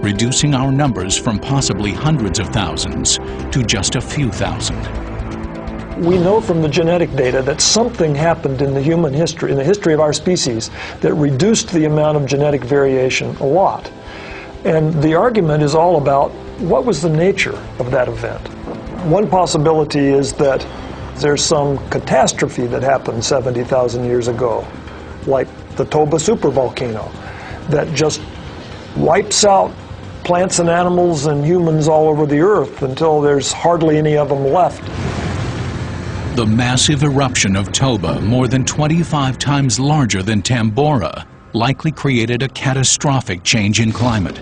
reducing our numbers from possibly hundreds of thousands to just a few thousand. We know from the genetic data that something happened in the human history, in the history of our species, that reduced the amount of genetic variation a lot. And the argument is all about what was the nature of that event. One possibility is that there's some catastrophe that happened 70,000 years ago, like the Toba supervolcano, that just wipes out plants and animals and humans all over the earth until there's hardly any of them left. The massive eruption of Toba, more than 25 times larger than Tambora, likely created a catastrophic change in climate.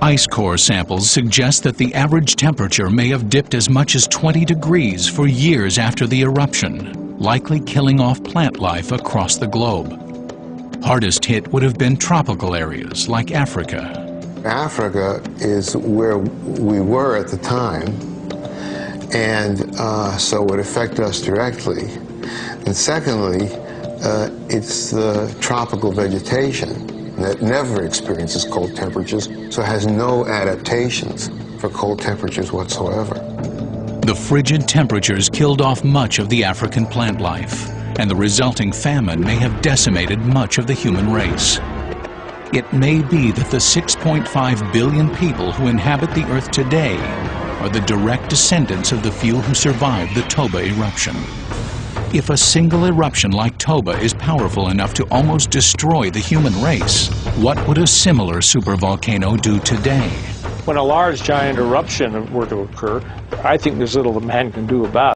Ice core samples suggest that the average temperature may have dipped as much as 20 degrees for years after the eruption, likely killing off plant life across the globe. Hardest hit would have been tropical areas like Africa. Africa is where we were at the time, and so it would affect us directly. And secondly, it's the tropical vegetation that never experiences cold temperatures, so has no adaptations for cold temperatures whatsoever. The frigid temperatures killed off much of the African plant life, and the resulting famine may have decimated much of the human race. It may be that the 6.5 billion people who inhabit the Earth today are the direct descendants of the few who survived the Toba eruption. If a single eruption like Toba is powerful enough to almost destroy the human race, what would a similar supervolcano do today? When a large giant eruption were to occur, I think there's little that man can do about it.